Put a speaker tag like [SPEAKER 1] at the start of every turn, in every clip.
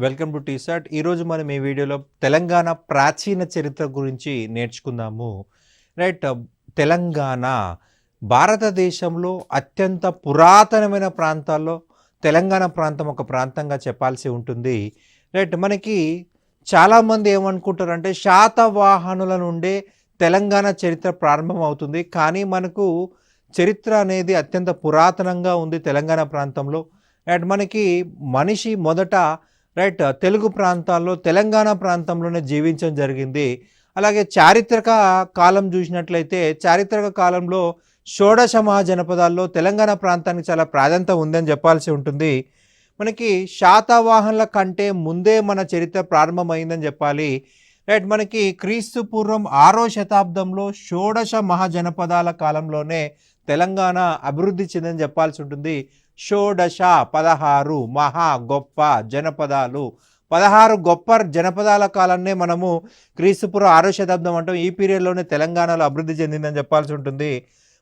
[SPEAKER 1] Welcome to T-SAT. ఈరోజు మనం ఈ వీడియోలో తెలంగాణ ప్రాచీన చరిత్ర గురించి నేర్చుకుందాము. రైట్. తెలంగాణ భారతదేశంలో అత్యంత పురాతనమైన ప్రాంతాల్లో తెలంగాణ ప్రాంతం ఒక ప్రాంతంగా చెప్పాల్సి ఉంటుంది. రైట్. మనకి చాలామంది ఏమనుకుంటారంటే శాతవాహనుల నుండే తెలంగాణ చరిత్ర ప్రారంభం అవుతుంది. కానీ మనకు చరిత్ర అనేది అత్యంత పురాతనంగా ఉంది తెలంగాణ ప్రాంతంలో. రైట్. మనకి మనిషి మొదట రైట్ తెలుగు ప్రాంతాల్లో తెలంగాణ ప్రాంతంలోనే జీవించడం జరిగింది. అలాగే చారిత్రక కాలం చూసినట్లయితే చారిత్రక కాలంలో షోడశ మహాజనపదాల్లో తెలంగాణ ప్రాంతానికి చాలా ప్రాధాన్యత ఉందని చెప్పాల్సి ఉంటుంది. మనకి శాతవాహనుల కంటే ముందే మన చరిత్ర ప్రారంభమైందని చెప్పాలి. రైట్. మనకి క్రీస్తు పూర్వం 6వ శతాబ్దంలో షోడశ మహాజనపదాల కాలంలోనే తెలంగాణ అభివృద్ధి చెందని చెప్పాల్సి ఉంటుంది. షోడశ 16 మహా గొప్ప జనపదాలు, 16 గొప్ప జనపదాల కాలాన్నే మనము క్రీస్తుపూర్వం 6వ శతాబ్దం అంటాం. ఈ పీరియడ్లోనే తెలంగాణలో అభివృద్ధి చెందిందని చెప్పాల్సి ఉంటుంది.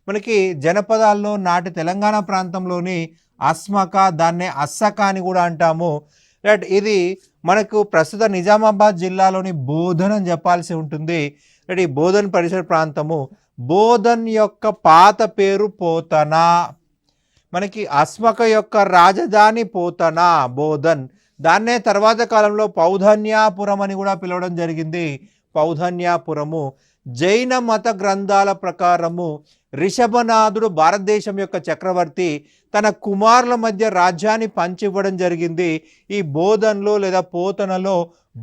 [SPEAKER 1] మనకి జనపదాల్లో నాటి తెలంగాణ ప్రాంతంలోని అస్మక, దాన్నే అస్సక అని కూడా అంటాము. రైట్. ఇది మనకు ప్రస్తుత నిజామాబాద్ జిల్లాలోని బోధన్ అని చెప్పాల్సి ఉంటుంది. రైట్. ఈ బోధన్ పరిసర ప్రాంతము. బోధన్ యొక్క పాత పేరు పోతన. మనకి అస్మక యొక్క రాజధాని పోతన, బోధన్. దాన్నే తర్వాత కాలంలో పౌధన్యాపురం అని కూడా పిలవడం జరిగింది. పౌధన్యాపురము. జైన మత గ్రంథాల ప్రకారము రిషభనాథుడు భారతదేశం యొక్క చక్రవర్తి తన కుమారుల మధ్య రాజ్యాన్ని పంచివ్వడం జరిగింది. ఈ బోధన్లో లేదా పోతనలో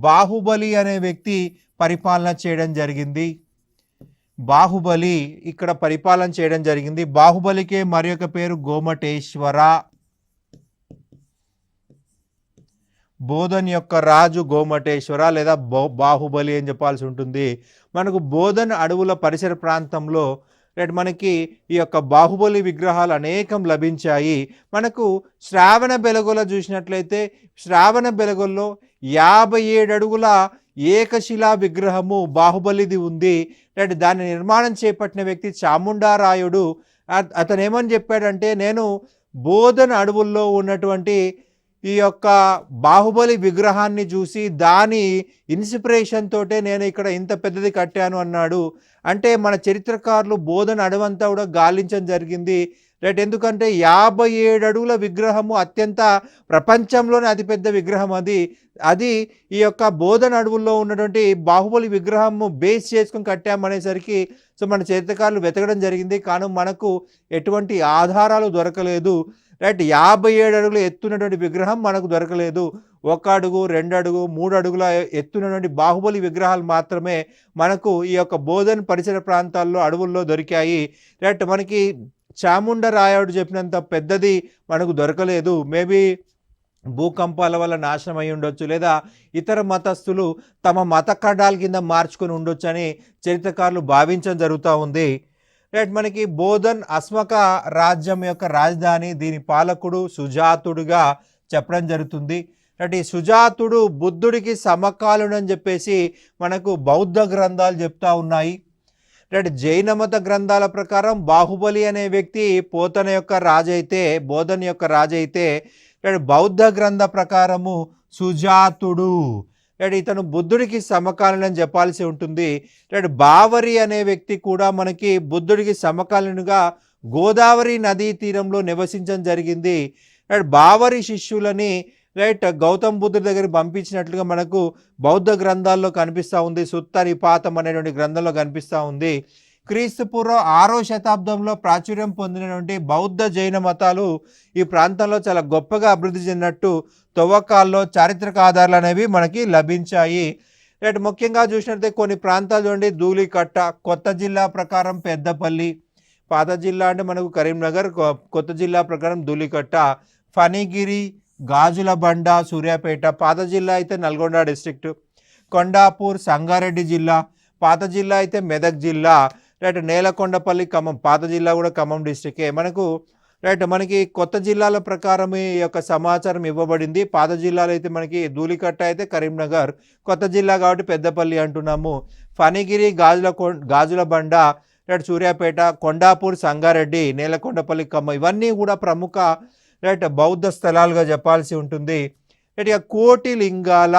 [SPEAKER 1] బాహుబలి అనే వ్యక్తి పరిపాలన చేయడం జరిగింది. బాహుబలి ఇక్కడ పరిపాలన చేయడం జరిగింది. బాహుబలికే మరి ఒక పేరు గోమటేశ్వర. బోధన్ యొక్క రాజు గోమటేశ్వర లేదా బాహుబలి అని చెప్పాల్సి ఉంటుంది. మనకు బోధన్ అడవుల పరిసర ప్రాంతంలో మనకి ఈ యొక్క బాహుబలి విగ్రహాలు అనేకం లభించాయి. మనకు శ్రావణ బెలగొల చూసినట్లయితే శ్రావణ బెలగొల్లో 57 అడుగుల ఏకశిలా విగ్రహము బాహుబలిది ఉంది. దాన్ని నిర్మాణం చేపట్టిన వ్యక్తి చాముండారాయుడు. అతను ఏమని చెప్పాడంటే, నేను బోధన్ అడవుల్లో ఉన్నటువంటి ఈ యొక్క బాహుబలి విగ్రహాన్ని చూసి దాని ఇన్స్పిరేషన్ తోటే నేను ఇక్కడ ఇంత పెద్దది కట్టాను అన్నాడు. అంటే మన చరిత్రకారులు బోధన్ అడవంతా కూడా గాలించడం జరిగింది. రైట్. ఎందుకంటే 57 అడుగుల విగ్రహము అత్యంత ప్రపంచంలోనే అతిపెద్ద విగ్రహం అది ఈ యొక్క బోధన్ అడవుల్లో ఉన్నటువంటి బాహుబలి విగ్రహము బేస్ చేసుకుని కట్టామనేసరికి మన చరిత్రకారులు వెతకడం జరిగింది. కానీ మనకు ఎటువంటి ఆధారాలు దొరకలేదు. రైట్. 57 అడుగులు ఎత్తున్నటువంటి విగ్రహం మనకు దొరకలేదు. 1 అడుగు 2 అడుగు 3 అడుగుల ఎత్తున్నటువంటి బాహుబలి విగ్రహాలు మాత్రమే మనకు ఈ యొక్క బోధన్ పరిసర ప్రాంతాల్లో అడవుల్లో దొరికాయి. రైట్. మనకి చాముండరాయుడు చెప్పినంత పెద్దది మనకు దొరకలేదు. మేబీ భూకంపాల వల్ల నాశనం అయి ఉండొచ్చు, లేదా ఇతర మతస్థులు తమ మత కడ్డాల కింద మార్చుకొని ఉండొచ్చు అని చరిత్రకారులు భావించడం జరుగుతూ ఉంది. రైట్. మనకి బోధన్ అస్మక రాజ్యం యొక్క రాజధాని. దీని పాలకుడు సుజాతుడుగా చెప్పడం జరుగుతుంది. రైట్. ఈ సుజాతుడు బుద్ధుడికి సమకాలుడు అని చెప్పేసి మనకు బౌద్ధ గ్రంథాలు చెప్తా ఉన్నాయి. రైట్. జైన మత గ్రంథాల ప్రకారం బాహుబలి అనే వ్యక్తి పోతన యొక్క రాజైతే, బోధన్ యొక్క రాజైతే, బౌద్ధ గ్రంథ ప్రకారము సుజాతుడు ఇతను బుద్ధుడికి సమకాలీనని చెప్పాల్సి ఉంటుంది. బావరి అనే వ్యక్తి కూడా మనకి బుద్ధుడికి సమకాలీనుగా గోదావరి నదీ తీరంలో నివసించడం జరిగింది. బావరి శిష్యులని గౌతమ్ బుద్ధుడి దగ్గర పంపించినట్లుగా మనకు బౌద్ధ గ్రంథాల్లో కనిపిస్తూ ఉంది. సుత్తరిపాతం అనేటువంటి గ్రంథంలో కనిపిస్తూ ఉంది. క్రీస్తు పూర్వం 6వ శతాబ్దంలో ప్రాచుర్యం పొందినటువంటి బౌద్ధ జైన మతాలు ఈ ప్రాంతంలో చాలా గొప్పగా అభివృద్ధి చెందినట్టు తవ్వకాల్లో చారిత్రక ఆధారాలు అనేవి మనకి లభించాయి. ముఖ్యంగా చూసినట్లయితే కొన్ని ప్రాంతాలు చూడండి. ధూళికట్ట, కొత్త జిల్లా ప్రకారం పెద్దపల్లి, పాత జిల్లా అంటే మనకు కరీంనగర్, కొత్త జిల్లా ప్రకారం ధూళికట్ట, ఫణిగిరి, గాజులబండ, సూర్యాపేట, పాత జిల్లా అయితే నల్గొండ డిస్ట్రిక్ట్, కొండాపూర్ సంగారెడ్డి జిల్లా, పాత జిల్లా అయితే మెదక్ జిల్లా, నేలకొండపల్లి ఖమ్మం, పాత జిల్లా కూడా ఖమ్మం డిస్ట్రిక్టే. మనకి కొత్త జిల్లాల ప్రకారం ఈ యొక్క సమాచారం ఇవ్వబడింది. పాత జిల్లాలో అయితే మనకి ధూళికట్ట అయితే కరీంనగర్, కొత్త జిల్లా కాబట్టి పెద్దపల్లి అంటున్నాము. ఫణిగిరి, గాజులబండ, సూర్యాపేట, కొండాపూర్ సంగారెడ్డి, నేలకొండపల్లి ఖమ్మం, ఇవన్నీ కూడా ప్రముఖ బౌద్ధ స్థలాలుగా చెప్పాల్సి ఉంటుంది. ఇక కోటిలింగాల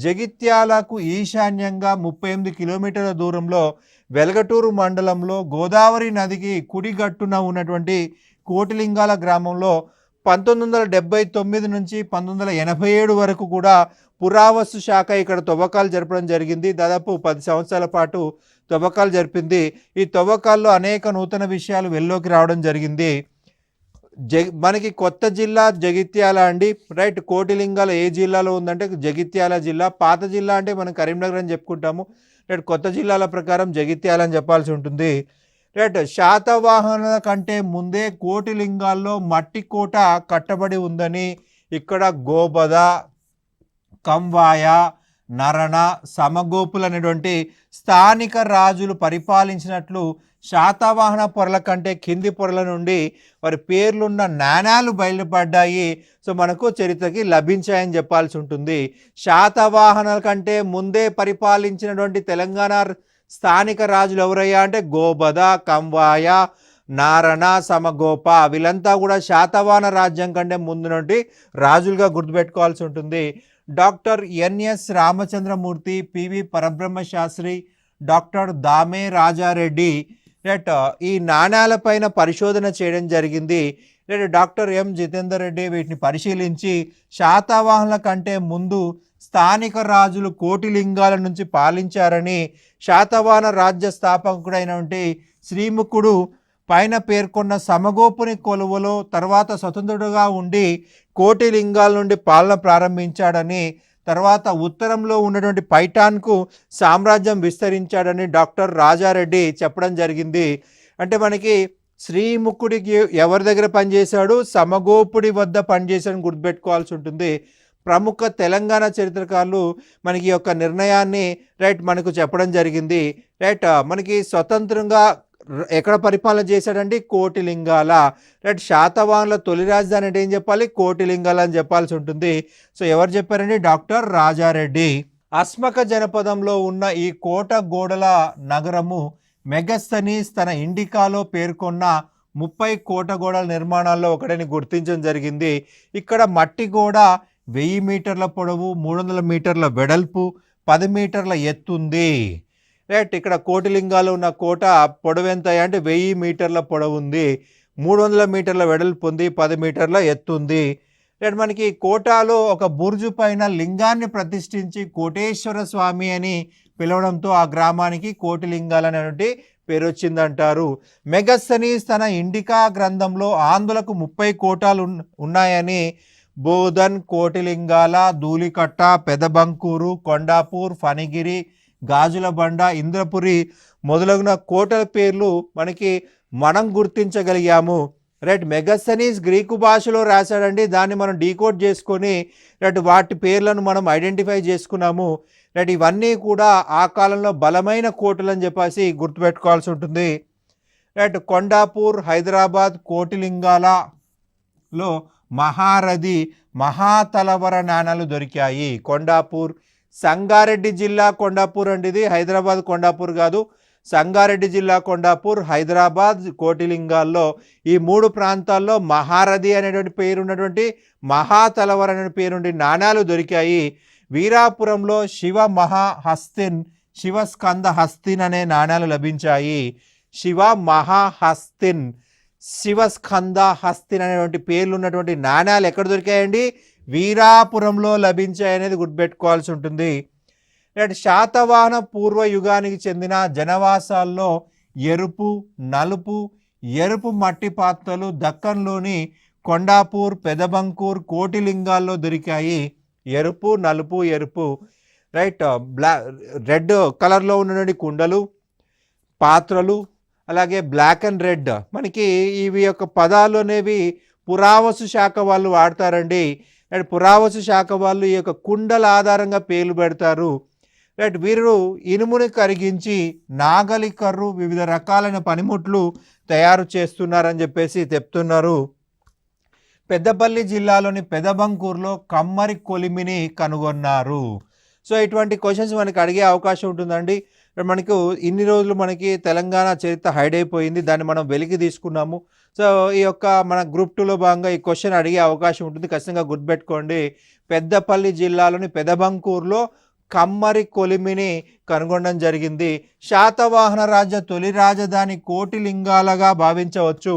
[SPEAKER 1] జగిత్యాలకు ఈశాన్యంగా 38 కిలోమీటర్ల దూరంలో వెలగటూరు మండలంలో గోదావరి నదికి కుడిగట్టున ఉన్నటువంటి కోటిలింగాల గ్రామంలో 1979 నుంచి 1987 వరకు కూడా పురావస్తు శాఖ ఇక్కడ తవ్వకాలు జరపడం జరిగింది. దాదాపు 10 సంవత్సరాల పాటు తవ్వకాలు జరిపింది. ఈ తవ్వకాల్లో అనేక నూతన విషయాలు వెల్లోకి రావడం జరిగింది. మనకి కొత్త జిల్లా జగిత్యాల అండి, రైట్. కోటిలింగాల ఏ జిల్లాలో ఉందంటే జగిత్యాల జిల్లా. పాత జిల్లా అంటే మనం కరీంనగర్ అని చెప్పుకుంటాము. రైట్, కొత్త జిల్లాల ప్రకారం జగిత్యాల అని చెప్పాల్సి ఉంటుంది. రైట్, శాతవాహనుల కంటే ముందే కోటిలింగాల్లో మట్టి కోట కట్టబడి ఉందని ఇక్కడ గోబద, కంవాయ, నరణ, సమగోపులు అనేటువంటి స్థానిక రాజులు పరిపాలించినట్లు శాతవాహన పొరల కంటే కింది పొరల నుండి వారి పేర్లున్న నాణాలు బయలుపడ్డాయి. సో మనకు చరిత్రకి లభించాయని చెప్పాల్సి ఉంటుంది. శాతవాహనాల కంటే ముందే పరిపాలించినటువంటి తెలంగాణ స్థానిక రాజులు ఎవరయ్యా అంటే గోబద, కంవాయ, నారణ, సమగోప. వీళ్ళంతా కూడా శాతవాహన రాజ్యం కంటే ముందు నుండి రాజులుగా గుర్తుపెట్టుకోవాల్సి ఉంటుంది. డాక్టర్ ఎన్ఎస్ రామచంద్రమూర్తి, పివి పరబ్రహ్మ శాస్త్రి, డాక్టర్ దామే రాజారెడ్డి ఈ నాణాలపైన పరిశోధన చేయడం జరిగింది. డాక్టర్ ఎం జితేందర్ రెడ్డి వీటిని పరిశీలించి శాతవాహనుల కంటే ముందు స్థానిక రాజులు కోటిలింగాల నుంచి పాలించారని, శాతవాహన రాజ్య స్థాపకుడైనటువంటి శ్రీముఖుడు పైన పేర్కొన్న సమగోపుని కొలువులో తర్వాత స్వతంత్రుడుగా ఉండి కోటిలింగాల నుండి పాలన ప్రారంభించాడని, తర్వాత ఉత్తరంలో ఉన్నటువంటి పైఠాన్కు సామ్రాజ్యం విస్తరించాడని డాక్టర్ రాజారెడ్డి చెప్పడం జరిగింది. అంటే మనకి శ్రీముఖుడికి ఎవరి దగ్గర పనిచేశాడు? సమగోపుడి వద్ద పనిచేశాడని గుర్తుపెట్టుకోవాల్సి ఉంటుంది. ప్రముఖ తెలంగాణ చరిత్రకారులు మనకి యొక్క నిర్ణయాన్ని రైట్ మనకు చెప్పడం జరిగింది. రైట్, మనకి స్వతంత్రంగా ఎక్కడ పరిపాలన చేశాడండి? కోటిలింగాల. రైట్, శాతవాహనుల తొలి రాజధాని అంటే ఏం చెప్పాలి? కోటిలింగాల అని చెప్పాల్సి ఉంటుంది. సో ఎవరు చెప్పారండి? డాక్టర్ రాజారెడ్డి. అస్మక జనపదంలో ఉన్న ఈ కోట గోడల నగరము మెగస్తనీస్ తన ఇండికాలో పేర్కొన్న 30 కోట గోడల నిర్మాణాల్లో ఒకటిని గుర్తించడం జరిగింది. ఇక్కడ మట్టి గోడ 1000 మీటర్ల పొడవు, 300 మీటర్ల వెడల్పు, 10 మీటర్ల ఎత్తుంది. రైట్, ఇక్కడ కోటిలింగాలు ఉన్న కోట పొడవు ఎంత అంటే 1000 మీటర్ల పొడవు ఉంది, 300 మీటర్ల వెడల్పు ఉంది, 10 మీటర్ల ఎత్తుంది. రైట్, మనకి కోటలో ఒక బుర్జు పైన లింగాన్ని ప్రతిష్ఠించి కోటేశ్వర స్వామి అని పిలవడంతో ఆ గ్రామానికి కోటిలింగాలు అనేటువంటి పేరు వచ్చిందంటారు. మెగస్తనీస్ తన ఇండికా గ్రంథంలో ఆంధ్రులకు 30 కోటాలు ఉన్నాయని బోధన్, కోటిలింగాల, ధూళికట్ట, పెదబంకూరు, కొండాపూర్, ఫణిగిరి, గాజులబండ, ఇంద్రపురి మొదలగున కోటల పేర్లు మనం గుర్తించగలిగాము. రైట్, మెగస్తనీస్ గ్రీకు భాషలో రాశాడండి. దాన్ని మనం డీకోడ్ చేసుకొని రైట్ వాటి పేర్లను మనం ఐడెంటిఫై చేసుకున్నాము. రైట్, ఇవన్నీ కూడా ఆ కాలంలో బలమైన కోటలు అని చెప్పేసి గుర్తుపెట్టుకోవాల్సి ఉంటుంది. రైట్, కొండాపూర్, హైదరాబాద్, కోటిలింగాలలో మహారథి, మహాతలవర నాణాలు దొరికాయి. కొండాపూర్, సంగారెడ్డి జిల్లా కొండాపూర్ అండి. ఇది హైదరాబాద్ కొండాపూర్ కాదు, సంగారెడ్డి జిల్లా కొండాపూర్, హైదరాబాద్, కోటిలింగాల్లో ఈ 3 ప్రాంతాల్లో మహారథి అనేటువంటి పేరు ఉన్నటువంటి మహాతలవర్ అనే పేరుండి నాణాలు దొరికాయి. వీరాపురంలో శివ మహాహస్తిన్, శివస్కంద హస్తిన్ అనే నాణాలు లభించాయి. శివ మహాహస్తిన్, శివస్కంద హస్తిన్ అనేటువంటి పేర్లు ఉన్నటువంటి నాణాలు ఎక్కడ దొరికాయండి? వీరాపురంలో లభించాయనేది గుర్తుపెట్టుకోవాల్సి ఉంటుంది. శాతవాహన పూర్వ యుగానికి చెందిన జనవాసాల్లో ఎరుపు, నలుపు, ఎరుపు మట్టి పాత్రలు దక్కన్లోని కొండాపూర్, పెదబంకూర్, కోటిలింగాల్లో దొరికాయి. ఎరుపు, నలుపు, ఎరుపు. రైట్, రెడ్ కలర్లో ఉన్నటువంటి కుండలు, పాత్రలు, అలాగే బ్లాక్ అండ్ రెడ్. మనకి ఇవి యొక్క పదాలు అనేవి పురావస్తు శాఖ వాళ్ళు వాడతారండి. రైట్, పురావస్తు శాఖ వాళ్ళు ఈ యొక్క కుండల ఆధారంగా పేర్లు పెడతారు. రైట్, వీరు ఇనుముని కరిగించి నాగలి కర్రు, వివిధ రకాలైన పనిముట్లు తయారు చేస్తున్నారని చెప్పేసి చెప్తున్నారు. పెద్దపల్లి జిల్లాలోని పెదబంకూరులో కమ్మరి కొలిమిని కనుగొన్నారు. సో ఇటువంటి క్వశ్చన్స్ మనకి అడిగే అవకాశం ఉంటుందండి. మనకు ఇన్ని రోజులు మనకి తెలంగాణ చరిత్ర హైడ్ అయిపోయింది. దాన్ని మనం వెలికి తీసుకున్నాము. సో, ఈ యొక్క మన గ్రూప్ 2లో భాగంగా ఈ క్వెషన్ అడిగే అవకాశం ఉంటుంది. ఖచ్చితంగా గుర్తుపెట్టుకోండి. పెద్దపల్లి జిల్లాలోని పెదబంకూరులో కమ్మరి కొలిమిని కనుగొనడం జరిగింది. శాతవాహన రాజ్య తొలి రాజధాని కోటిలింగాలగా భావించవచ్చు.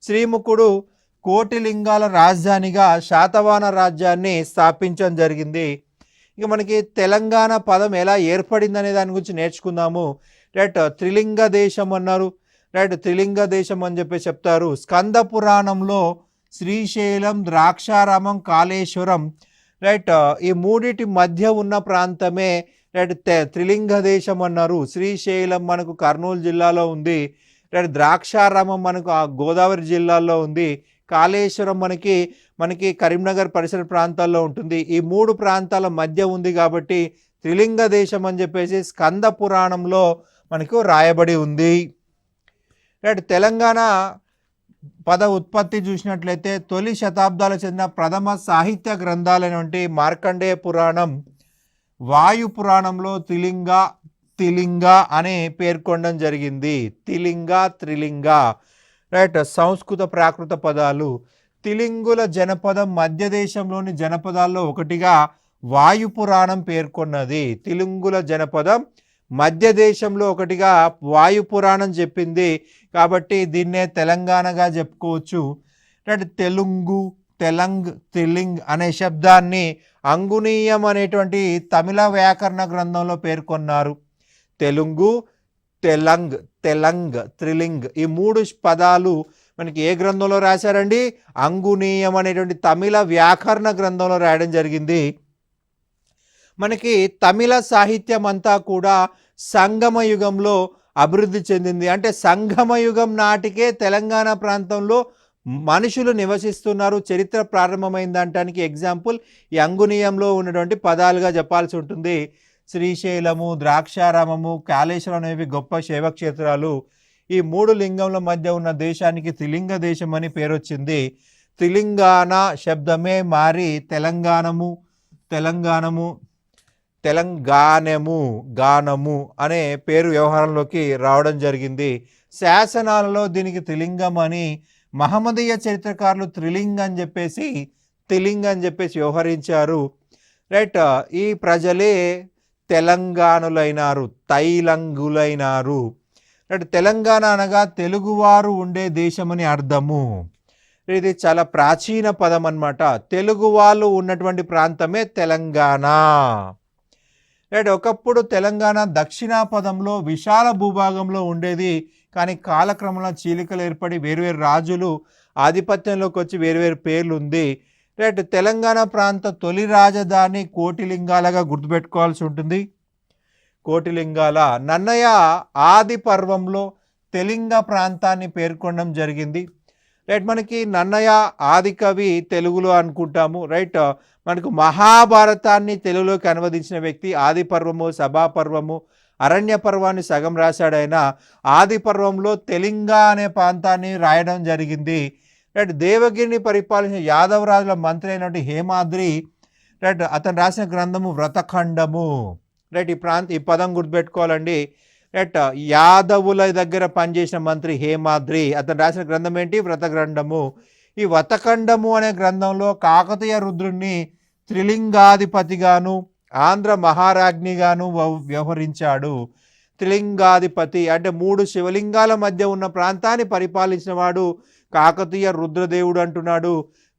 [SPEAKER 1] శ్రీముఖుడు కోటిలింగాల రాజధానిగా శాతవాహన రాజ్యాన్ని స్థాపించడం జరిగింది. ఇక మనకి తెలంగాణ పదం ఎలా ఏర్పడిందనే దాని గురించి నేర్చుకుందాము. రైట్, త్రిలింగ దేశం అన్నారు. రైట్, త్రిలింగ దేశం అని చెప్పి చెప్తారు. స్కంద పురాణంలో శ్రీశైలం, ద్రాక్షారామం, కాళేశ్వరం రైట్ ఈ మూడిటి మధ్య ఉన్న ప్రాంతమే రైట్ త్రిలింగ దేశం అన్నారు. శ్రీశైలం మనకు కర్నూలు జిల్లాలో ఉంది. రైట్, ద్రాక్షారామం మనకు గోదావరి జిల్లాలో ఉంది. కాళేశ్వరం మనకి కరీంనగర్ పరిసర ప్రాంతాల్లో ఉంటుంది. ఈ మూడు ప్రాంతాల మధ్య ఉంది కాబట్టి త్రిలింగ దేశం అని చెప్పేసి స్కంద పురాణంలో మనకు రాయబడి ఉంది. రైట్, తెలంగాణ పద ఉత్పత్తి చూసినట్లయితే తొలి శతాబ్దాలకు చెందిన ప్రథమ సాహిత్య గ్రంథాలైనటువంటి మార్కండేయ పురాణం, వాయు పురాణంలో తిలింగ అనే పేర్కొనడం జరిగింది. తిలింగ, త్రిలింగ. రైట్, సంస్కృత ప్రాకృత పదాలు. తిలింగుల జనపదం మధ్య దేశంలోని జనపదాల్లో ఒకటిగా వాయు పురాణం పేర్కొన్నది. తిలింగుల జనపదం మధ్య దేశంలో ఒకటిగా వాయు పురాణం చెప్పింది కాబట్టి దీన్నే తెలంగాణగా చెప్పుకోవచ్చు. రైట్, తిలింగ్ అనే శబ్దాన్ని అంగునీయం అనేటువంటి తమిళ వ్యాకరణ గ్రంథంలో పేర్కొన్నారు. తెలుగు, తెలంగ్, త్రిలింగ్ ఈ మూడు పదాలు మనకి ఏ గ్రంథంలో రాశారండి? అంగునీయం అనేటువంటి తమిళ వ్యాకరణ గ్రంథంలో రాయడం జరిగింది. మనకి తమిళ సాహిత్యం అంతా కూడా సంగమ యుగంలో అభివృద్ధి చెందింది. అంటే సంగమ యుగం నాటికే తెలంగాణ ప్రాంతంలో మనుషులు నివసిస్తున్నారు, చరిత్ర ప్రారంభమైంది అనడానికి ఎగ్జాంపుల్ ఈ అంగునీయంలో ఉన్నటువంటి పదాలుగా చెప్పాల్సి ఉంటుంది. శ్రీశైలము, ద్రాక్షారామము, కాళేశ్వరం అనేవి గొప్ప శైవక్షేత్రాలు. ఈ మూడు లింగంల మధ్య ఉన్న దేశానికి త్రిలింగ దేశం అని పేరు వచ్చింది. తెలంగాణ శబ్దమే మారి గానము అనే పేరు వ్యవహారంలోకి రావడం జరిగింది. శాసనాలలో దీనికి త్రిలింగం అని, మహమ్మదీయ చరిత్రకారులు తిలింగ్ అని చెప్పేసి వ్యవహరించారు. రైట్, ఈ ప్రజలే తెలంగాణులైనారు, తైలంగులైనారు. రైట్, తెలంగాణ అనగా తెలుగువారు ఉండే దేశమని అర్థము. ఇది చాలా ప్రాచీన పదం అన్నమాట. తెలుగు వాళ్ళు ఉన్నటువంటి ప్రాంతమే తెలంగాణ. రైట్, ఒకప్పుడు తెలంగాణ దక్షిణాపదంలో విశాల భూభాగంలో ఉండేది. కానీ కాలక్రమంలో చీలికలు ఏర్పడి వేరువేరు రాజులు ఆధిపత్యంలోకి వచ్చి వేరువేరు పేర్లు ఉంది. రైట్, తెలంగాణ ప్రాంత తొలి రాజధాని కోటిలింగాలగా గుర్తుపెట్టుకోవాల్సి ఉంటుంది. కోటిలింగాల. నన్నయ్య ఆది పర్వంలో తెలింగ ప్రాంతాన్ని పేర్కొనడం జరిగింది. రైట్, మనకి నన్నయ్య ఆది కవి తెలుగులో అనుకుంటాము. రైట్, మనకు మహాభారతాన్ని తెలుగులోకి అనువదించిన వ్యక్తి. ఆది పర్వము, సభాపర్వము, అరణ్య పర్వాన్ని సగం రాశాడు. ఆయన ఆది పర్వంలో తెలింగ అనే ప్రాంతాన్ని రాయడం జరిగింది. రైట్, దేవగిరిని పరిపాలించిన యాదవరాజుల మంత్రి అయినటువంటి హేమాద్రి రైట్ అతను రాసిన గ్రంథము వ్రతఖండము. రైట్, ఈ పదం గుర్తుపెట్టుకోవాలండి. రైట్, యాదవుల దగ్గర పనిచేసిన మంత్రి హేమాద్రి, అతను రాసిన గ్రంథం ఏంటి? వ్రతఖండము. ఈ వ్రతఖండము అనే గ్రంథంలో కాకతీయ రుద్రుణ్ణి త్రిలింగాధిపతిగాను ఆంధ్ర మహారాజ్ఞిగాను వ్యవహరించాడు. త్రిలింగాధిపతి అంటే మూడు శివలింగాల మధ్య ఉన్న ప్రాంతాన్ని పరిపాలించిన వాడు కాకతీయ రుద్రదేవుడు అంటున్నాడు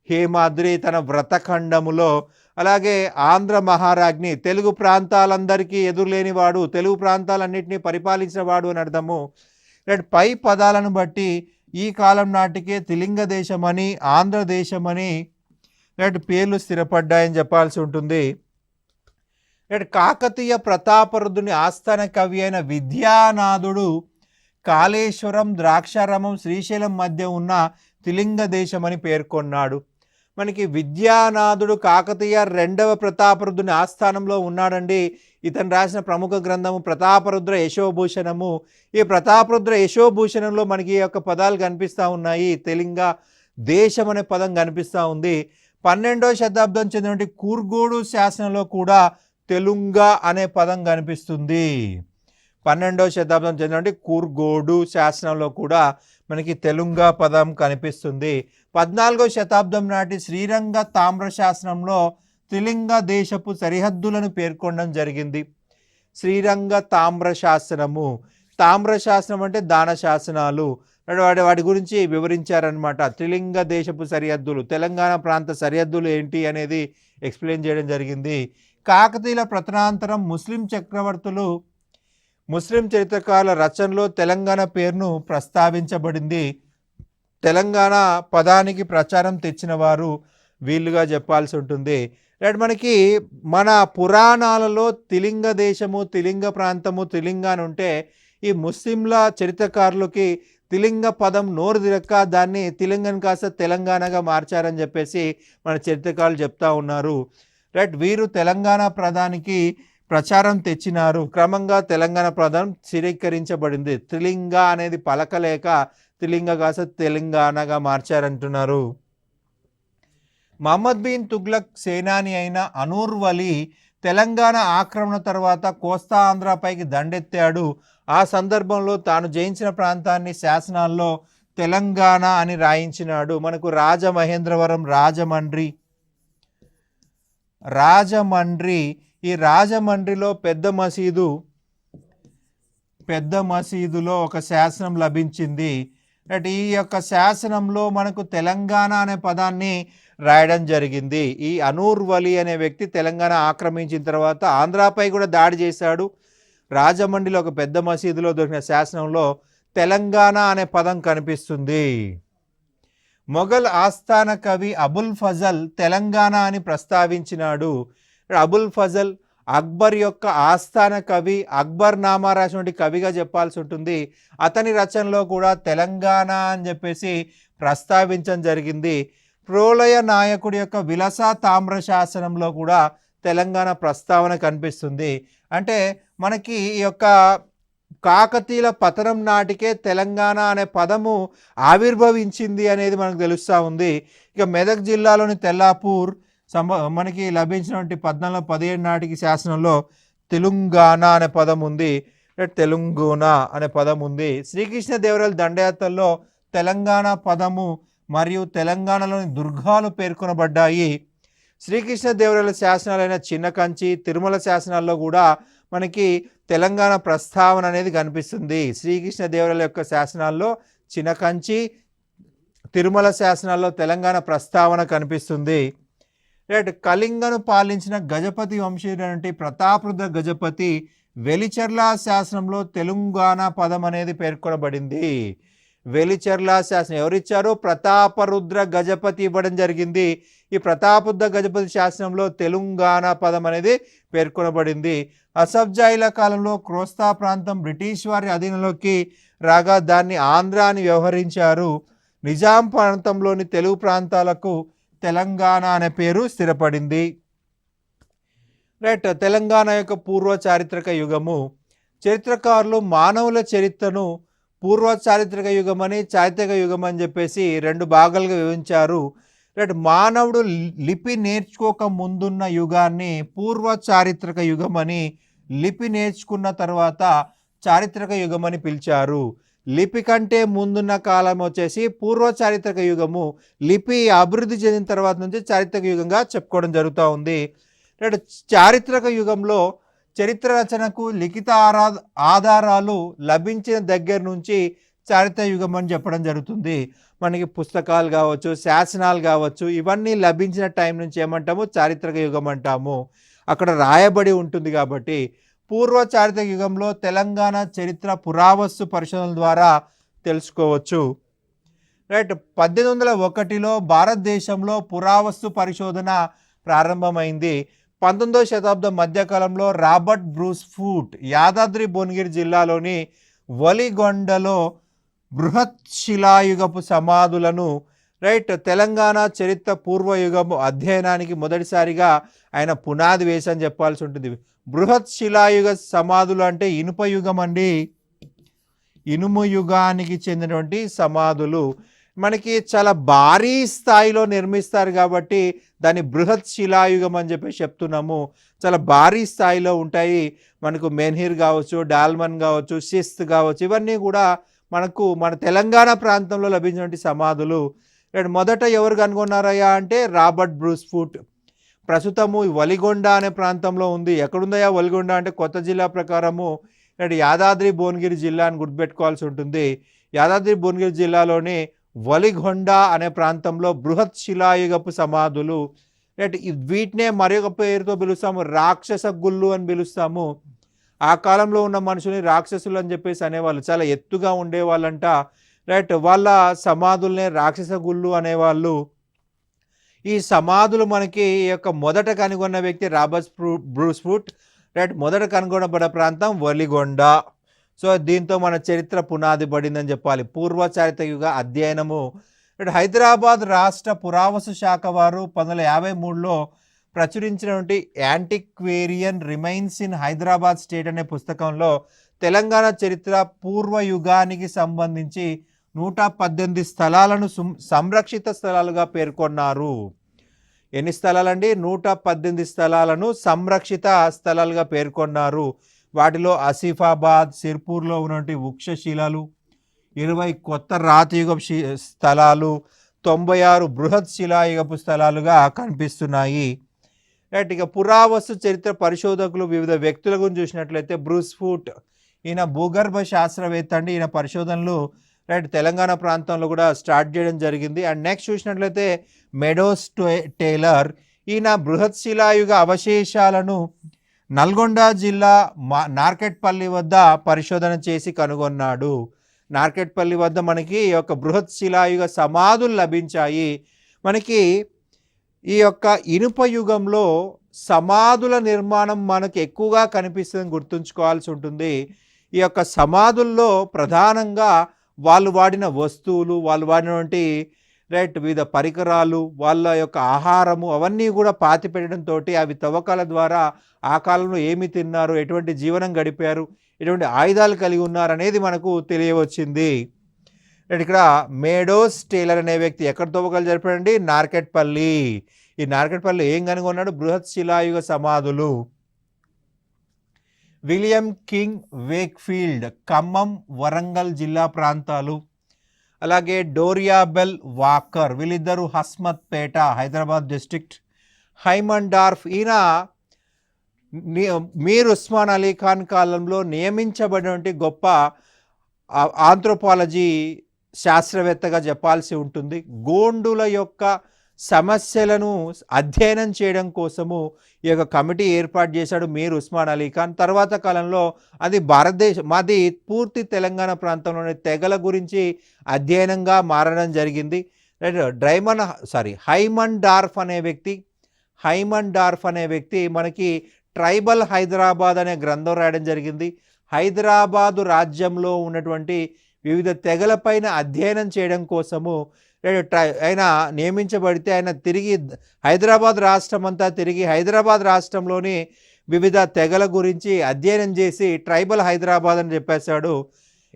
[SPEAKER 1] హేమాద్రి తన వ్రతఖండములో. అలాగే ఆంధ్ర మహారాజ్ఞి తెలుగు ప్రాంతాలందరికీ ఎదురులేనివాడు, తెలుగు ప్రాంతాలన్నింటినీ పరిపాలించిన వాడు అని అర్థము. పై పదాలను బట్టి ఈ కాలం నాటికే త్రిలింగ దేశమని, ఆంధ్రదేశమని పేర్లు స్థిరపడ్డాయని చెప్పాల్సి ఉంటుంది. కాకతీయ ప్రతాపరుద్రుని ఆస్థాన కవి అయిన విద్యానాథుడు కాళేశ్వరం, ద్రాక్షారామం, శ్రీశైలం మధ్య ఉన్న త్రిలింగ దేశమని పేర్కొన్నాడు. మనకి విద్యానాథుడు కాకతీయ రెండవ ప్రతాపరుద్రుని ఆస్థానంలో ఉన్నాడండి. ఇతను రాసిన ప్రముఖ గ్రంథము ప్రతాపరుద్ర యశోభూషణము. ఈ ప్రతాపరుద్ర యశోభూషణంలో మనకి ఈ యొక్క పదాలు కనిపిస్తూ ఉన్నాయి. త్రిలింగ దేశం అనే పదం కనిపిస్తూ ఉంది. 12వ శతాబ్దం చెందినటువంటి కూర్గోడు శాసనంలో కూడా తెలుంగ అనే పదం కనిపిస్తుంది. 12వ శతాబ్దం చెందినటువంటి కూర్గోడు శాసనంలో కూడా మనకి తెలుంగ పదం కనిపిస్తుంది. 14వ శతాబ్దం నాటి శ్రీరంగ తామ్ర శాసనంలో త్రిలింగ దేశపు సరిహద్దులను పేర్కొనడం జరిగింది. శ్రీరంగ తామ్ర శాసనము, తామ్ర శాసనం అంటే దాన శాసనాలు, వాటి గురించి వివరించారనమాట. త్రిలింగ దేశపు సరిహద్దులు, తెలంగాణ ప్రాంత సరిహద్దులు ఏంటి అనేది ఎక్స్ప్లెయిన్ చేయడం జరిగింది. కాకతీయుల ప్రతనాంతరం ముస్లిం చక్రవర్తులు, ముస్లిం చరిత్రకారుల రచనలో తెలంగాణ పేరును ప్రస్తావించబడింది. తెలంగాణ పదానికి ప్రచారం తెచ్చిన వారు వీళ్ళుగా చెప్పాల్సి ఉంటుంది. రైట్, మనకి మన పురాణాలలో త్రిలింగ దేశము, త్రిలింగ ప్రాంతము, త్రిలింగ అని ఉంటే ఈ ముస్లింల చరిత్రకారులకి త్రిలింగ పదం నోరు తిరక్క దాన్ని త్రిలింగన్ కాస్త తెలంగాణగా మార్చారని చెప్పేసి మన చరిత్రకారులు చెప్తా ఉన్నారు. రైట్, వీరు తెలంగాణ పదానికి ప్రచారం తెచ్చినారు. క్రమంగా తెలంగాణ పదం స్థిరీకరించబడింది. త్రిలింగ అనేది పలకలేక త్రిలింగ కాస్త తెలంగాణగా మార్చారంటున్నారు. మహమ్మద్ బిన్ తుగ్లక్ సేనాని అయిన అనూర్ వలి తెలంగాణ ఆక్రమణ తర్వాత కోస్తా ఆంధ్రపైకి దండెత్తాడు. ఆ సందర్భంలో తాను జయించిన ప్రాంతాన్ని శాసనాల్లో తెలంగాణ అని రాయించినాడు. మనకు రాజమహేంద్రవరం, రాజమండ్రి, ఈ రాజమండ్రిలో పెద్ద మసీదులో ఒక శాసనం లభించింది. అంటే ఈ యొక్క శాసనంలో మనకు తెలంగాణ అనే పదాన్ని రాయడం జరిగింది. ఈ అనూర్ వలి అనే వ్యక్తి తెలంగాణ ఆక్రమించిన తర్వాత ఆంధ్రాపై కూడా దాడి చేశాడు. రాజమండ్రిలో ఒక పెద్ద మసీదులో దొరికిన శాసనంలో తెలంగాణ అనే పదం కనిపిస్తుంది. మొఘల్ ఆస్థాన కవి అబుల్ ఫజల్ తెలంగాణ అని ప్రస్తావించినాడు. అబుల్ ఫజల్ అక్బర్ యొక్క ఆస్థాన కవి, అక్బర్ నామా రాసినటువంటి కవిగా చెప్పాల్సి ఉంటుంది. అతని రచనలో కూడా తెలంగాణ అని చెప్పేసి ప్రస్తావించడం జరిగింది. ప్రోలయ నాయకుడి యొక్క విలస తామ్ర శాసనంలో కూడా తెలంగాణ ప్రస్తావన కనిపిస్తుంది. అంటే మనకి ఈ యొక్క కాకతీయుల పతనం నాటికే తెలంగాణ అనే పదము ఆవిర్భవించింది అనేది మనకు తెలుస్తూ ఉంది. ఇక మెదక్ జిల్లాలోని తెల్లాపూర్ మనకి లభించినటువంటి 1417 నాటికి శాసనంలో తెలంగాణ అనే పదం ఉంది. తెలంగాణ అనే పదం ఉంది. శ్రీకృష్ణదేవరాయల దండయాత్రల్లో తెలంగాణ పదము మరియు తెలంగాణలోని దుర్గాలు పేర్కొనబడ్డాయి. శ్రీకృష్ణదేవరాయల శాసనాలైన చిన్న కంచి, తిరుమల శాసనాల్లో కూడా మనకి తెలంగాణ ప్రస్తావన అనేది కనిపిస్తుంది. శ్రీకృష్ణదేవరాయల యొక్క శాసనాల్లో చిన్న కంచి, తిరుమల శాసనాల్లో తెలంగాణ ప్రస్తావన కనిపిస్తుంది. రైట్, కళింగను పాలించిన గజపతి వంశీయుడు ప్రతాపరుద్ర గజపతి వెలిచెర్ల శాసనంలో తెలంగాణ పదం అనేది పేర్కొనబడింది. వెలిచెర్ల శాసనం ఎవరిచ్చారు? ప్రతాపరుద్ర గజపతి ఇవ్వడం జరిగింది. ఈ ప్రతాపరుద్ర గజపతి శాసనంలో తెలంగాణ పదం అనేది పేర్కొనబడింది. అసఫ్జాయిల కాలంలో క్రోస్తా ప్రాంతం బ్రిటిష్ వారి అధీనంలోకి రాగా దాన్ని ఆంధ్ర అని వ్యవహరించారు. నిజాం ప్రాంతంలోని తెలుగు ప్రాంతాలకు తెలంగాణ అనే పేరు స్థిరపడింది. రైట్, తెలంగాణ యొక్క పూర్వ చారిత్రక యుగము. చరిత్రకారులు మానవుల చరిత్రను పూర్వ చారిత్రక యుగం అని, చారిత్రక యుగం అని చెప్పేసి 2 భాగాలుగా విభజించారు. రైట్, మానవుడు లిపి నేర్చుకోక ముందున్న యుగాన్ని పూర్వ చారిత్రక యుగం అని, లిపి నేర్చుకున్న తర్వాత చారిత్రక యుగం అని పిలిచారు. లిపి కంటే ముందున్న కాలం వచ్చేసి పూర్వ చారిత్రక యుగము. లిపి అభివృద్ధి చెందిన తర్వాత నుంచి చారిత్రక యుగంగా చెప్పుకోవడం జరుగుతూ ఉంది. చారిత్రక యుగంలో చరిత్ర రచనకు లిఖిత ఆధారాలు లభించిన దగ్గర నుంచి చారిత్రక యుగం అని చెప్పడం జరుగుతుంది. మనకి పుస్తకాలు కావచ్చు, శాసనాలు కావచ్చు, ఇవన్నీ లభించిన టైం నుంచి ఏమంటాము? చారిత్రక యుగం అంటాము. అక్కడ రాయబడి ఉంటుంది కాబట్టి. పూర్వ చారిత్రక యుగంలో తెలంగాణ చరిత్ర పురావస్తు పరిశోధనల ద్వారా తెలుసుకోవచ్చు. రైట్, 1801లో భారతదేశంలో పురావస్తు పరిశోధన ప్రారంభమైంది. 19వ శతాబ్దం మధ్యకాలంలో Robert Bruce Foote Yadadri Bhuvanagiri జిల్లాలోని వలిగొండలో బృహత్ శిలాయుగపు సమాధులను, రైట్, తెలంగాణ చరిత్ర పూర్వయుగము అధ్యయనానికి మొదటిసారిగా ఆయన పునాది వేసని చెప్పాల్సి ఉంటుంది. బృహత్ శిలాయుగ సమాధులు అంటే ఇనుప యుగం అండి. ఇనుము యుగానికి చెందినటువంటి సమాధులు. మనకి చాలా భారీ స్థాయిలో నిర్మిస్తారు కాబట్టి దాన్ని బృహత్ శిలాయుగం అని చెప్పేసి చెప్తున్నాము. చాలా భారీ స్థాయిలో ఉంటాయి. మనకు మెన్హిర్ కావచ్చు, డాల్మన్ కావచ్చు, షిస్త్ కావచ్చు, ఇవన్నీ కూడా మనకు మన తెలంగాణ ప్రాంతంలో లభించినటువంటి సమాధులు. మొదట ఎవరు కనుగొన్నారయ్యా అంటే రాబర్ట్ బ్రూస్ఫుట్. ప్రస్తుతము వలిగొండ అనే ప్రాంతంలో ఉంది. ఎక్కడుందయ్యా వలిగొండ అంటే కొత్త జిల్లా ప్రకారము యాదాద్రి భువనగిరి జిల్లా అని గుర్తుపెట్టుకోవాల్సి ఉంటుంది. యాదాద్రి భువనగిరి జిల్లాలోని వలిగొండ అనే ప్రాంతంలో బృహత్ శిలాయుగపు సమాధులు. వీటినే మరొక పేరుతో పిలుస్తాము, రాక్షస గుళ్ళు అని పిలుస్తాము. ఆ కాలంలో ఉన్న మనుషుల్ని రాక్షసులు అని చెప్పేసి అనేవాళ్ళు. చాలా ఎత్తుగా ఉండేవాళ్ళంట. వాళ్ళ సమాధుల్నే రాక్షస గుళ్ళు అనేవాళ్ళు. ఈ సమాధులు మనకి ఈ యొక్క మొదట కనుగొన్న వ్యక్తి రాబర్ట్ బ్రూస్ఫుట్. మొదట కనుగొనబడిన ప్రాంతం వలిగొండ. సో దీంతో మన చరిత్ర పునాది పడిందని చెప్పాలి. పూర్వ చారిత్రక అధ్యయనము. హైదరాబాద్ రాష్ట్ర పురావస్తు శాఖ వారు 1953లో ప్రచురించినటువంటి యాంటిక్వేరియన్ రిమైన్స్ ఇన్ హైదరాబాద్ స్టేట్ అనే పుస్తకంలో తెలంగాణ చరిత్ర పూర్వయుగానికి సంబంధించి 118 స్థలాలను సంరక్షిత స్థలాలుగా పేర్కొన్నారు. ఎన్ని స్థలాలండి? 118 స్థలాలను సంరక్షిత స్థలాలుగా పేర్కొన్నారు. వాటిలో ఆసిఫాబాద్, సిర్పూర్లో ఉన్నటువంటి వృక్షశిలలు, 20 కొత్త రాతియుగ స్థలాలు, 96 బృహత్ శిలాయుగపు స్థలాలుగా కనిపిస్తున్నాయి. ఇక పురావస్తు చరిత్ర పరిశోధకులు వివిధ వ్యక్తుల గురించి చూసినట్లయితే బ్రూస్ఫుట్, ఈయన భూగర్భ శాస్త్రవేత్త అండి. ఈయన పరిశోధనలు తెలంగాణ ప్రాంతంలో కూడా స్టార్ట్ చేయడం జరిగింది. అండ్ నెక్స్ట్ చూసినట్లయితే మెడోస్ టేలర్, ఈయన బృహత్ శిలాయుగ అవశేషాలను నల్గొండ జిల్లా నార్కెట్పల్లి వద్ద పరిశోధన చేసి కనుగొన్నాడు. నార్కెట్పల్లి వద్ద మనకి ఈ యొక్క బృహత్ శిలాయుగ సమాధులు లభించాయి. మనకి ఈ యొక్క ఇనుప యుగంలో సమాధుల నిర్మాణం మనకు ఎక్కువగా కనిపిస్తుందని గుర్తుంచుకోవాల్సి ఉంటుంది. ఈ యొక్క సమాధుల్లో ప్రధానంగా వాళ్ళు వాడిన వస్తువులు, వాళ్ళు వాడినటువంటి వివిధ పరికరాలు, వాళ్ళ యొక్క ఆహారము అవన్నీ కూడా పాతి పెట్టడంతో అవి తవ్వకాల ద్వారా ఆ కాలంలో ఏమి తిన్నారు, ఎటువంటి జీవనం గడిపారు, ఎటువంటి ఆయుధాలు కలిగి ఉన్నారు అనేది మనకు తెలియవచ్చింది. ఇక్కడ మేడోస్ టేలర్ అనే వ్యక్తి ఎక్కడ తవ్వకాలు జరిపాడండి? నార్కెట్పల్లి. ఈ నార్కెట్పల్లి ఏం కనుగొన్నాడు? బృహత్ శిలాయుగ సమాధులు. William king Wakefield, Khammam, Warangal జిల్లా ప్రాంతాలు. అలాగే డోరియాబెల్ వాకర్, వీళ్ళిద్దరూ హస్మత్ పేట, హైదరాబాద్ డిస్ట్రిక్ట్. హైమన్ డార్ఫ్, ఈయన మీర్ ఉస్మాన్ అలీ ఖాన్ కాలంలో నియమించబడినటువంటి గొప్ప ఆంథ్రోపాలజీ శాస్త్రవేత్తగా చెప్పాల్సి ఉంటుంది. గోండుల యొక్క సమస్యలను అధ్యయనం చేయడం కోసము ఈ యొక్క కమిటీ ఏర్పాటు చేశాడు మీర్ ఉస్మాన్ అలీ ఖాన్. తర్వాత కాలంలో అది మాది పూర్తి తెలంగాణ ప్రాంతంలోని తెగల గురించి అధ్యయనంగా మారడం జరిగింది. హైమన్ డార్ఫ్ అనే వ్యక్తి మనకి ట్రైబల్ హైదరాబాద్ అనే గ్రంథం రాయడం జరిగింది. హైదరాబాదు రాజ్యంలో ఉన్నటువంటి వివిధ తెగలపైన అధ్యయనం చేయడం కోసము ఆయన నియమించబడితే ఆయన తిరిగి హైదరాబాద్ రాష్ట్రం అంతా తిరిగి హైదరాబాద్ రాష్ట్రంలోని వివిధ తెగల గురించి అధ్యయనం చేసి ట్రైబల్ హైదరాబాద్ అని చెప్పేశాడు.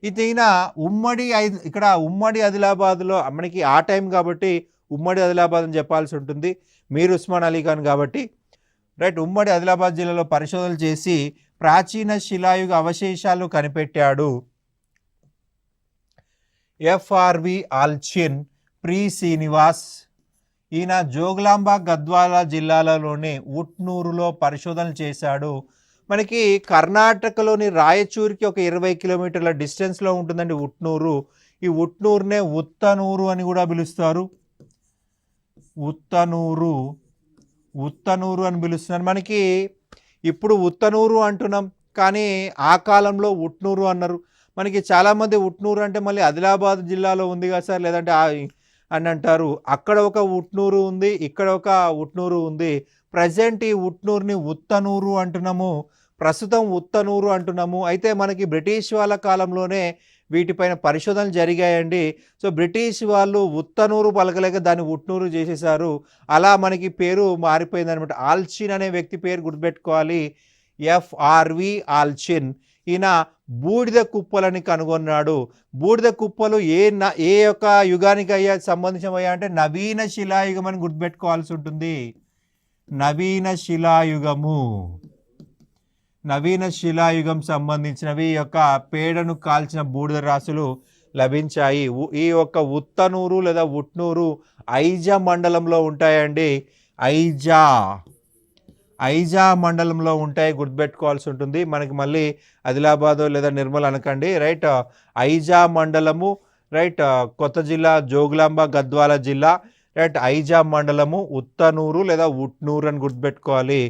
[SPEAKER 1] ఈయన ఇక్కడ ఉమ్మడి ఆదిలాబాద్లో మనకి ఆ టైం కాబట్టి ఉమ్మడి ఆదిలాబాద్ అని చెప్పాల్సి ఉంటుంది, మీర్ ఉస్మాన్ అలీ ఖాన్ కాబట్టి. ఉమ్మడి ఆదిలాబాద్ జిల్లాలో పరిశోధనలు చేసి ప్రాచీన శిలాయుగ అవశేషాలు కనిపెట్టాడు. ఎఫ్ఆర్వి ఆల్చిన్, ప్రి శ్రీనివాస్, ఈయన జోగులాంబ గద్వాల జిల్లాలలోని ఉట్నూరులో పరిశోధనలు చేశాడు. మనకి కర్ణాటకలోని రాయచూరికి ఒక 20 కిలోమీటర్ల డిస్టెన్స్లో ఉంటుందండి ఉట్నూరు. ఈ ఉట్నూరునే ఉత్తనూరు అని కూడా పిలుస్తారు. ఉత్తనూరు అని పిలుస్తున్నారు. మనకి ఇప్పుడు ఉత్తనూరు అంటున్నాం, కానీ ఆ కాలంలో ఉట్నూరు అన్నారు. మనకి చాలామంది ఉట్నూరు అంటే మళ్ళీ ఆదిలాబాద్ జిల్లాలో ఉంది కదా సార్, లేదంటే అని అంటారు. అక్కడ ఒక ఉట్నూరు ఉంది, ఇక్కడ ఒక ఉట్నూరు ఉంది. ప్రజెంట్ ఈ ఉట్నూరుని ఉత్తనూరు అంటున్నాము, ప్రస్తుతం ఉత్తనూరు అంటున్నాము. అయితే మనకి బ్రిటిష్ వాళ్ళ కాలంలోనే వీటిపైన పరిశోధనలు జరిగాయండి. సో బ్రిటిష్ వాళ్ళు ఉత్తనూరు పలకలేక దాన్ని ఉట్నూరు చేసేసారు. అలా మనకి పేరు మారిపోయింది అనమాట. ఆల్చిన్ అనే వ్యక్తి పేరు గుర్తుపెట్టుకోవాలి, ఎఫ్ఆర్వి ఆల్చిన్. ఈయన బూడిద కుప్పలని కనుగొన్నాడు. బూడిద కుప్పలు ఏ యొక్క యుగానికి సంబంధించినవయ్యా అంటే నవీన శిలాయుగం అని గుర్తుపెట్టుకోవాల్సి ఉంటుంది. నవీన శిలాయుగము, నవీన శిలాయుగం సంబంధించినవి యొక్క పేడను కాల్చిన బూడిద రాశులు లభించాయి. ఈ యొక్క ఉత్తనూరు లేదా ఉట్నూరు ఐజా మండలంలో ఉంటాయండి. ఐజా మండలంలో ఉంటాయి, గుర్తుపెట్టుకోవాల్సి ఉంటుంది. మనకి మళ్ళీ ఆదిలాబాద్ లేదా నిర్మల్ అనకండి, రైట్. ఐజా మండలము, రైట్. కొత్త జిల్లా జోగులాంబ గద్వాల జిల్లా, రైట్. ఐజా మండలము ఉత్తనూరు లేదా ఉట్నూరు అని గుర్తుపెట్టుకోవాలి.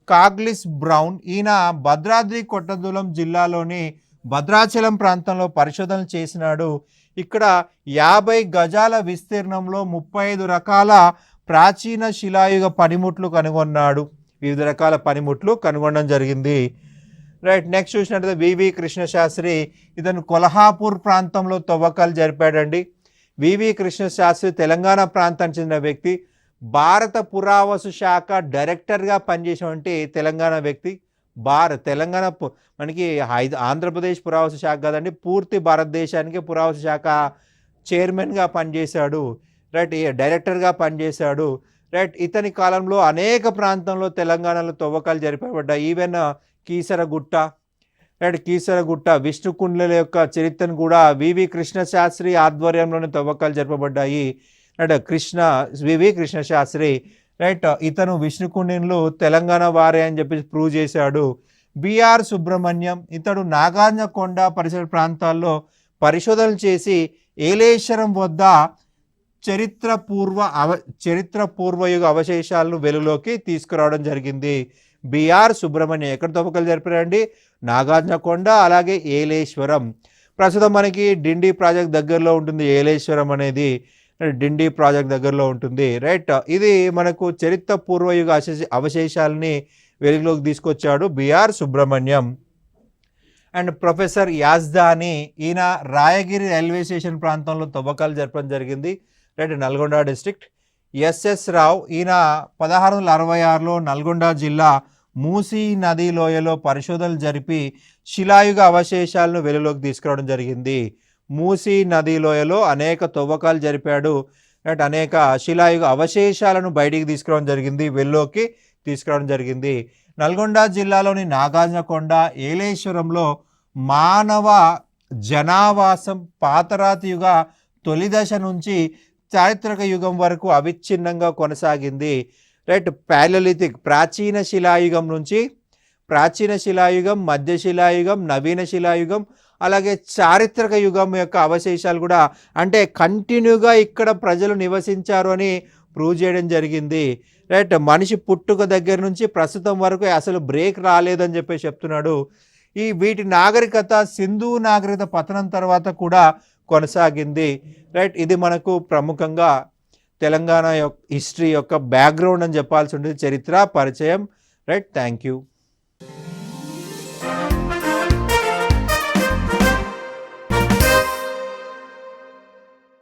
[SPEAKER 1] కాగ్లిస్ బ్రౌన్ ఈయన భద్రాద్రి కొత్తగూడెం జిల్లాలోని భద్రాచలం ప్రాంతంలో పరిశోధనలు చేసినాడు. ఇక్కడ 50 గజాల విస్తీర్ణంలో 35 రకాల ప్రాచీన శిలాయుగ పనిముట్లు కనుగొన్నాడు. వివిధ రకాల పనిముట్లు కనుగొనడం జరిగింది, రైట్. నెక్స్ట్ చూసినట్లయితే వివి కృష్ణశాస్త్రి, ఇతను కొల్హాపూర్ ప్రాంతంలో తవ్వకాలు జరిపాడండి. వివి కృష్ణశాస్త్రి తెలంగాణ ప్రాంతానికి చెందిన వ్యక్తి. భారత పురావస్తు శాఖ డైరెక్టర్గా పనిచేసినటువంటి తెలంగాణ వ్యక్తి. తెలంగాణ మనకి ఆంధ్రప్రదేశ్ పురావస్తు శాఖ కాదండి, పూర్తి భారతదేశానికి పురావస్తు శాఖ చైర్మన్గా పనిచేశాడు, రైట్. డైరెక్టర్గా పనిచేశాడు, రైట్. ఇతని కాలంలో అనేక ప్రాంతంలో తెలంగాణలో తవ్వకాలు జరిపబడ్డాయి. Even Keesaragutta, right. కీసరగుట్ట విష్ణుకుండ్ల యొక్క చరిత్రను కూడా వివి కృష్ణశాస్త్రి ఆధ్వర్యంలోనే తవ్వకాలు జరపబడ్డాయి, రైట్. VV Krishnasastri, right. ఇతను విష్ణుకుండిన్లు తెలంగాణ వారే అని చెప్పి ప్రూవ్ చేశాడు. బిఆర్ సుబ్రహ్మణ్యం, ఇతడు నాగార్జునకొండ పరిసర ప్రాంతాల్లో పరిశోధనలు చేసి ఏలేశ్వరం వద్ద చరిత్ర పూర్వయుగ అవశేషాలను వెలుగులోకి తీసుకురావడం జరిగింది. బిఆర్ సుబ్రహ్మణ్యం ఎక్కడ తవ్వకాలు జరిపారండి? నాగార్జునకొండ, అలాగే ఏలేశ్వరం. ప్రస్తుతం మనకి డిండి ప్రాజెక్ట్ దగ్గరలో ఉంటుంది. ఏలేశ్వరం అనేది డిండి ప్రాజెక్ట్ దగ్గరలో ఉంటుంది, రైట్. ఇది మనకు చరిత్ర పూర్వయుగ అవశేషాలని వెలుగులోకి తీసుకొచ్చాడు బిఆర్ సుబ్రహ్మణ్యం. అండ్ ప్రొఫెసర్ యాజ్దాని, ఈయన రాయగిరి రైల్వే స్టేషన్ ప్రాంతంలో తవ్వకాలు జరపడం జరిగింది, రైట్. నల్గొండ డిస్ట్రిక్ట్. ఎస్ఎస్ రావు, ఈయన 1666లో నల్గొండ జిల్లా మూసీ నది లోయలో పరిశోధనలు జరిపి శిలాయుగ అవశేషాలను వెలుగులోకి తీసుకురావడం జరిగింది. మూసీ నది లోయలో అనేక తవ్వకాలు జరిపాడు, రైట్. అనేక శిలాయుగ అవశేషాలను బయటికి తీసుకురావడం జరిగింది, వెలుగులోకి తీసుకురావడం జరిగింది. నల్గొండ జిల్లాలోని నాగార్జునకొండ, ఏలేశ్వరంలో మానవ జనావాసం పాతరాతి యుగ తొలి దశ నుంచి చారిత్రక యుగం వరకు అవిచ్ఛిన్నంగా కొనసాగింది, రైట్. పాలియోలిథిక్ ప్రాచీన శిలాయుగం నుంచి ప్రాచీన శిలాయుగం, మధ్య శిలాయుగం, నవీన శిలాయుగం, అలాగే చారిత్రక యుగం యొక్క అవశేషాలు కూడా అంటే కంటిన్యూగా ఇక్కడ ప్రజలు నివసించారు అని ప్రూవ్ చేయడం జరిగింది, రైట్. మనిషి పుట్టుక దగ్గర నుంచి ప్రస్తుతం వరకు అసలు బ్రేక్ రాలేదని చెప్పి చెప్తున్నాడు. వీటి నాగరికత సింధు నాగరికత పతనం తర్వాత కూడా కొనసాగింది, రైట్. ఇది మనకు ప్రముఖంగా తెలంగాణ హిస్టరీ యొక్క బ్యాక్గ్రౌండ్ అని చెప్పాల్సి ఉంటుంది, చరిత్ర పరిచయం, రైట్. Thank you.